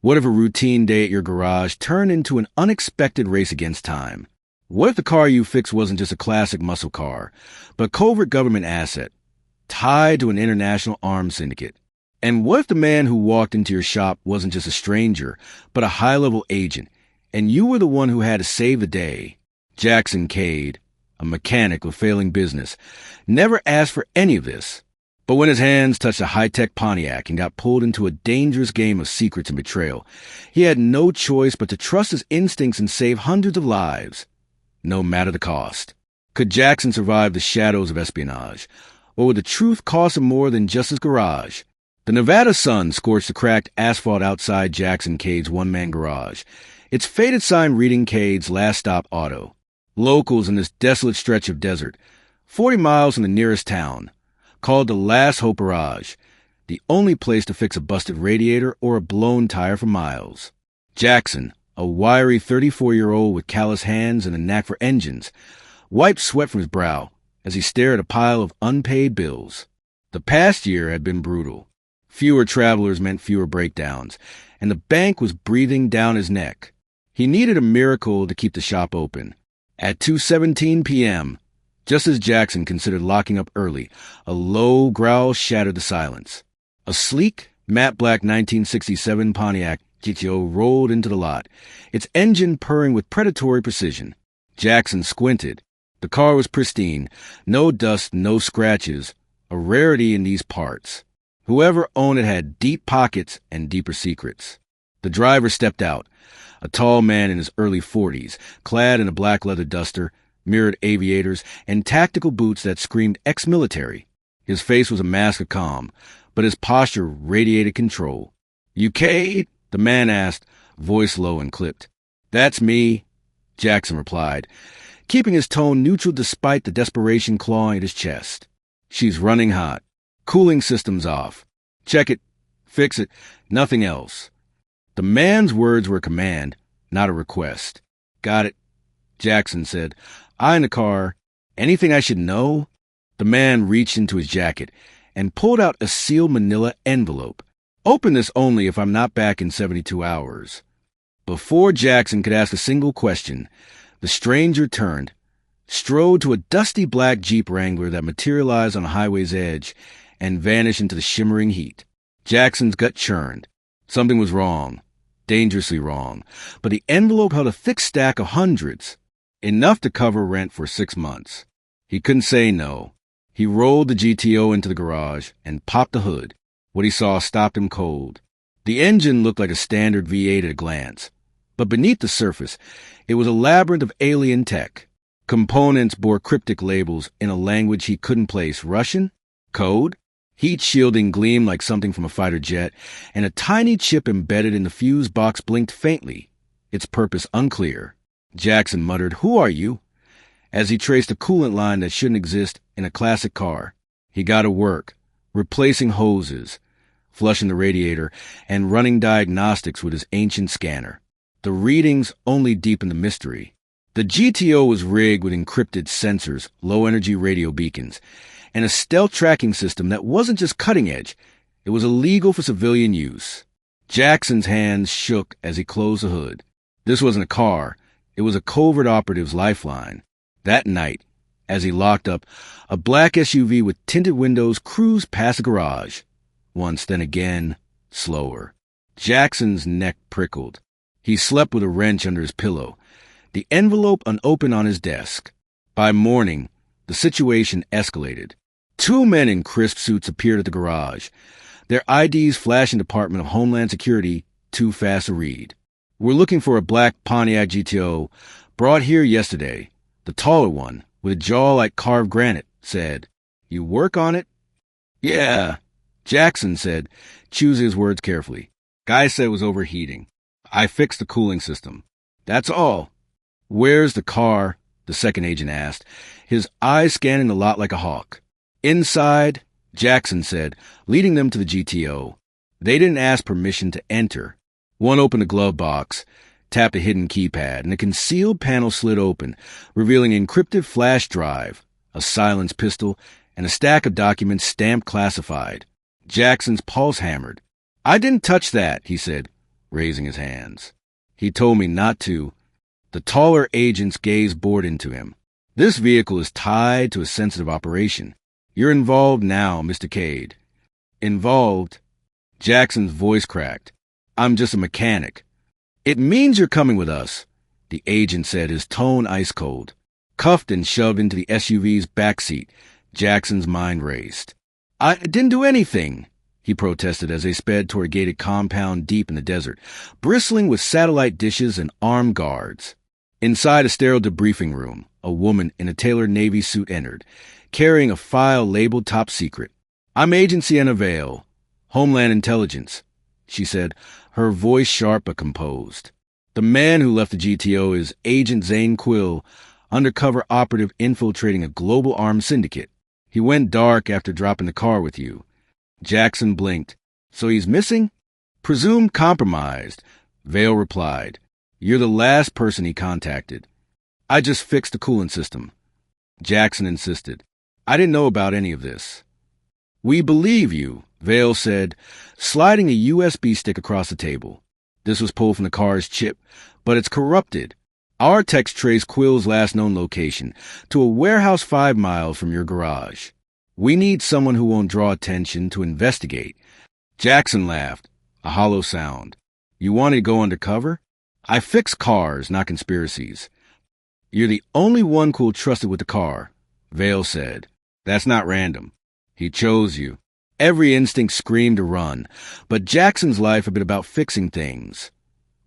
What if a routine day at your garage turned into an unexpected race against time? What if the car you fixed wasn't just a classic muscle car, but a covert government asset, tied to an international arms syndicate? And what if the man who walked into your shop wasn't just a stranger, but a high-level agent, and you were the one who had to save the day? Jackson Cade, a mechanic with failing business, never asked for any of this. But when his hands touched a high-tech Pontiac and got pulled into a dangerous game of secrets and betrayal, he had no choice but to trust his instincts and save hundreds of lives, no matter the cost. Could Jackson survive the shadows of espionage, or would the truth cost him more than just his garage? The Nevada sun scorched the cracked asphalt outside Jackson Cade's one-man garage, its faded sign reading Cade's last stop auto. Locals in this desolate stretch of desert, 40 miles from the nearest town, called the Last Hope Garage, the only place to fix a busted radiator or a blown tire for miles. Jackson, a wiry 34-year-old with callous hands and a knack for engines, wiped sweat from his brow as he stared at a pile of unpaid bills. The past year had been brutal. Fewer travelers meant fewer breakdowns, and the bank was breathing down his neck. He needed a miracle to keep the shop open. At 2:17 p.m., just as Jackson considered locking up early, a low growl shattered the silence. A sleek, matte black 1967 Pontiac GTO rolled into the lot, its engine purring with predatory precision. Jackson squinted. The car was pristine, no dust, no scratches, a rarity in these parts. Whoever owned it had deep pockets and deeper secrets. The driver stepped out, a tall man in his early 40s, clad in a black leather duster, mirrored aviators, and tactical boots that screamed ex-military. His face was a mask of calm, but his posture radiated control. "You Cade?" the man asked, voice low and clipped. "That's me," Jackson replied, keeping his tone neutral despite the desperation clawing at his chest. "She's running hot. Cooling system's off. Check it. Fix it. Nothing else." The man's words were a command, not a request. "Got it," Jackson said, eyeing the car. "Anything I should know?" The man reached into his jacket and pulled out a sealed manila envelope. "Open this only if I'm not back in 72 hours. Before Jackson could ask a single question, the stranger turned, strode to a dusty black Jeep Wrangler that materialized on a highway's edge, and vanished into the shimmering heat. Jackson's gut churned. Something was wrong, dangerously wrong, but the envelope held a thick stack of hundreds, enough to cover rent for 6 months. He couldn't say no. He rolled the GTO into the garage and popped the hood. What he saw stopped him cold. The engine looked like a standard V8 at a glance, but beneath the surface, it was a labyrinth of alien tech. Components bore cryptic labels in a language he couldn't place. Russian? Code? Heat shielding gleamed like something from a fighter jet, and a tiny chip embedded in the fuse box blinked faintly, its purpose unclear. Jackson muttered, "Who are you?" as he traced a coolant line that shouldn't exist in a classic car. He got to work, replacing hoses, flushing the radiator, and running diagnostics with his ancient scanner. The readings only deepened the mystery. The GTO was rigged with encrypted sensors, low-energy radio beacons, and a stealth tracking system that wasn't just cutting-edge, it was illegal for civilian use. Jackson's hands shook as he closed the hood. This wasn't a car, it was a covert operative's lifeline. That night, as he locked up, a black SUV with tinted windows cruised past the garage. Once, then again, slower. Jackson's neck prickled. He slept with a wrench under his pillow, the envelope unopened on his desk. By morning, the situation escalated. 2 men in crisp suits appeared at the garage, their IDs flashing Department of Homeland Security, too fast to read. "We're looking for a black Pontiac GTO, brought here yesterday," the taller one, with a jaw like carved granite, said. "You work on it?" "Yeah," Jackson said, choosing his words carefully. "Guy said it was overheating. I fixed the cooling system. That's all." "Where's the car?" the second agent asked, his eyes scanning the lot like a hawk. "Inside," Jackson said, leading them to the GTO. They didn't ask permission to enter. One opened the glove box, tapped a hidden keypad, and a concealed panel slid open, revealing an encrypted flash drive, a silenced pistol, and a stack of documents stamped classified. Jackson's pulse hammered. "I didn't touch that," he said, raising his hands. He told me not to. The taller agent's gaze bored into him. This vehicle is tied to a sensitive operation. You're involved now, Mr. Cade. Involved? Jackson's voice cracked. I'm just a mechanic. It means you're coming with us, the agent said, his tone ice cold. Cuffed and shoved into the SUV's backseat, Jackson's mind raced. I didn't do anything, he protested as they sped toward a gated compound deep in the desert, bristling with satellite dishes and armed guards. Inside a sterile debriefing room, a woman in a tailored Navy suit entered, carrying a file labeled Top Secret. I'm Agent Sienna Vale, Homeland Intelligence, she said, her voice sharp but composed. The man who left the GTO is Agent Zane Quill, undercover operative infiltrating a global armed syndicate. He went dark after dropping the car with you. Jackson blinked. So he's missing? Presumed compromised, Vale replied. You're the last person he contacted. I just fixed the coolant system. Jackson insisted. I didn't know about any of this. We believe you, Vale said, sliding a USB stick across the table. This was pulled from the car's chip, but it's corrupted. Our techs traced Quill's last known location to a warehouse 5 miles from your garage. We need someone who won't draw attention to investigate. Jackson laughed, a hollow sound. You wanted to go undercover? I fix cars, not conspiracies. You're the only one who'll trust it with the car, Vale said. That's not random. He chose you. Every instinct screamed to run, but Jackson's life had been about fixing things.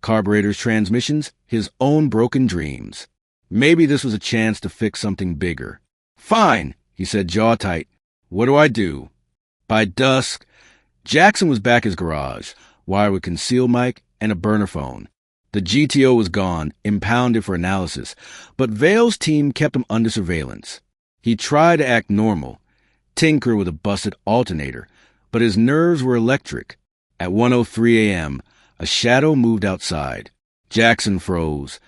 Carburetors, transmissions, his own broken dreams. Maybe this was a chance to fix something bigger. Fine, he said, jaw tight. What do I do? By dusk, Jackson was back at his garage, wired with concealed mic and a burner phone. The GTO was gone, impounded for analysis, but Vale's team kept him under surveillance. He tried to act normal, tinker with a busted alternator, but his nerves were electric. At 1:03 a.m., a shadow moved outside. Jackson froze,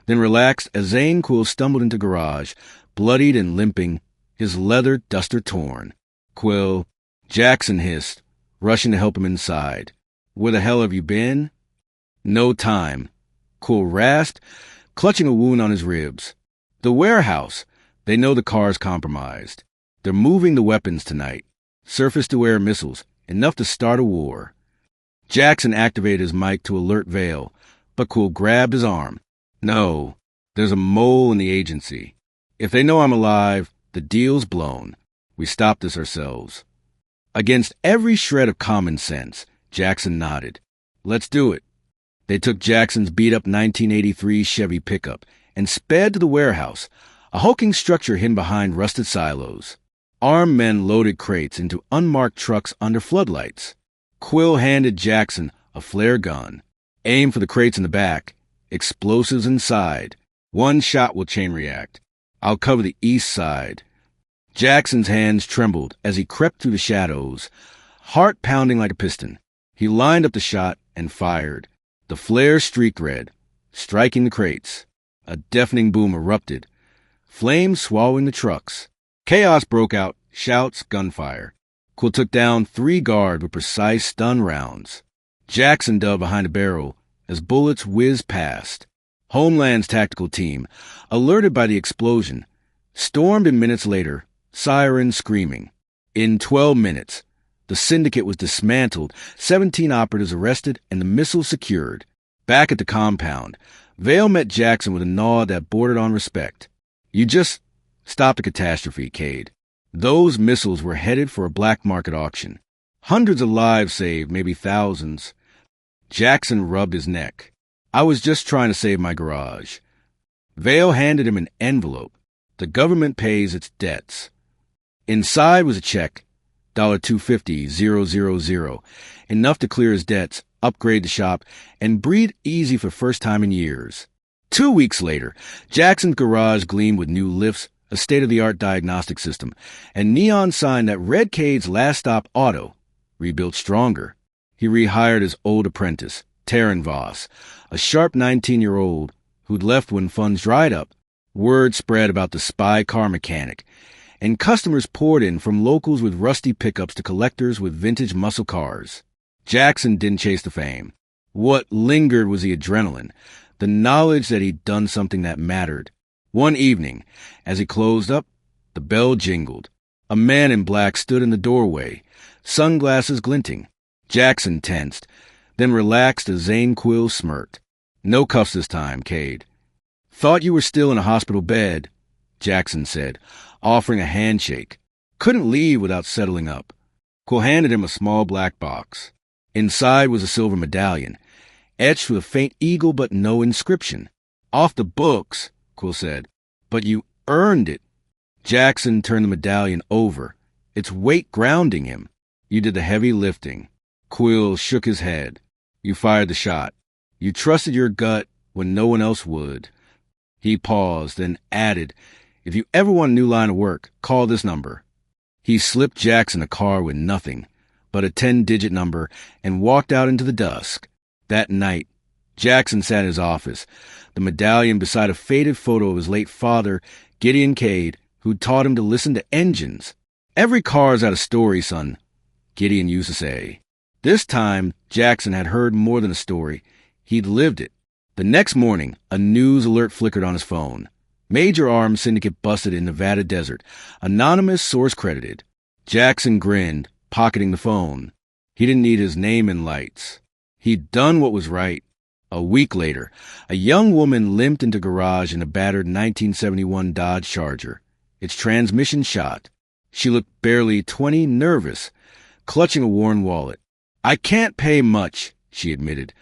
then relaxed as Zane Quill stumbled into garage, bloodied and limping, his leather duster torn. Quill, Jackson hissed, rushing to help him inside. Where the hell have you been? No time. Quill rasped, clutching a wound on his ribs. The warehouse. They know the car's compromised. They're moving the weapons tonight. Surface-to-air missiles, enough to start a war. Jackson activated his mic to alert Vale, but Quill grabbed his arm. No, there's a mole in the agency. If they know I'm alive, the deal's blown. We stop this ourselves. Against every shred of common sense, Jackson nodded. Let's do it. They took Jackson's beat-up 1983 Chevy pickup and sped to the warehouse, a hulking structure hidden behind rusted silos. Armed men loaded crates into unmarked trucks under floodlights. Quill handed Jackson a flare gun. Aim for the crates in the back. Explosives inside. One shot will chain react. I'll cover the east side. Jackson's hands trembled as he crept through the shadows, heart pounding like a piston. He lined up the shot and fired. The flare streaked red, striking the crates. A deafening boom erupted, flames swallowing the trucks. Chaos broke out, shouts, gunfire. Quill took down 3 guards with precise stun rounds. Jackson dove behind a barrel as bullets whizzed past. Homeland's tactical team, alerted by the explosion, stormed in minutes later, sirens screaming. In 12 minutes, the syndicate was dismantled, 17 operatives arrested, and the missiles secured. Back at the compound, Vale met Jackson with a nod that bordered on respect. You just stopped a catastrophe, Cade. Those missiles were headed for a black market auction. Hundreds of lives saved, maybe thousands. Jackson rubbed his neck. I was just trying to save my garage. Vale handed him an envelope. The government pays its debts. Inside was a check, $250,000, enough to clear his debts, upgrade the shop, and breathe easy for first time in years. 2 weeks later, Jackson's garage gleamed with new lifts, a state-of-the-art diagnostic system, and neon sign that read Cade's last stop auto, rebuilt stronger. He rehired his old apprentice, Taryn Voss, a sharp 19-year-old who'd left when funds dried up. Word spread about the spy car mechanic, and customers poured in from locals with rusty pickups to collectors with vintage muscle cars. Jackson didn't chase the fame. What lingered was the adrenaline, the knowledge that he'd done something that mattered. One evening, as he closed up, the bell jingled. A man in black stood in the doorway, sunglasses glinting. Jackson tensed, then relaxed as Zane Quill smirked. "No cuffs this time, Cade." "Thought you were still in a hospital bed," Jackson said, offering a handshake. "Couldn't leave without settling up." Quill handed him a small black box. Inside was a silver medallion, etched with a faint eagle but no inscription. "Off the books," Quill said. "But you earned it." Jackson turned the medallion over, its weight grounding him. "You did the heavy lifting." Quill shook his head. "You fired the shot. You trusted your gut when no one else would." He paused, then added, "If you ever want a new line of work, call this number." He slipped Jackson a card with nothing but a 10-digit number and walked out into the dusk. That night, Jackson sat in his office, the medallion beside a faded photo of his late father, Gideon Cade, who'd taught him to listen to engines. "Every car's got a story, son," Gideon used to say. This time, Jackson had heard more than a story. He'd lived it. The next morning, a news alert flickered on his phone. "Major arms syndicate busted in Nevada desert. Anonymous source credited." Jackson grinned, pocketing the phone. He didn't need his name in lights. He'd done what was right. A week later, a young woman limped into garage in a battered 1971 Dodge Charger, its transmission shot. She looked barely 20, nervous, clutching a worn wallet. "I can't pay much," she admitted,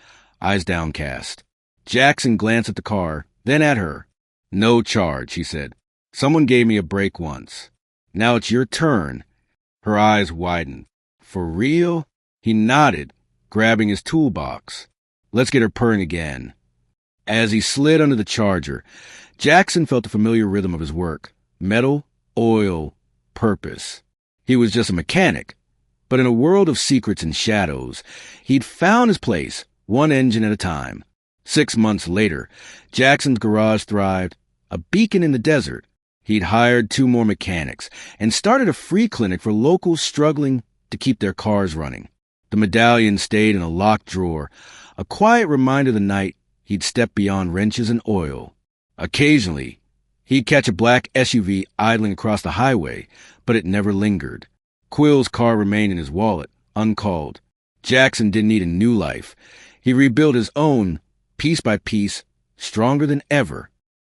eyes downcast. Jackson glanced at the car, then at her. "No charge," she said. "Someone gave me a break once. Now it's your turn." Her eyes widened. "For real?" He nodded, grabbing his toolbox. "Let's get her purring again." As he slid under the Charger, Jackson felt the familiar rhythm of his work. Metal, oil, purpose. He was just a mechanic, but in a world of secrets and shadows, he'd found his place, one engine at a time. 6 months later, Jackson's garage thrived, a beacon in the desert. He'd hired 2 more mechanics and started a free clinic for locals struggling to keep their cars running. The medallion stayed in a locked drawer, a quiet reminder of the night he'd stepped beyond wrenches and oil. Occasionally, he'd catch a black SUV idling across the highway, but it never lingered. Quill's car remained in his wallet, uncalled. Jackson didn't need a new life. He rebuilt his own, piece by piece, stronger than ever.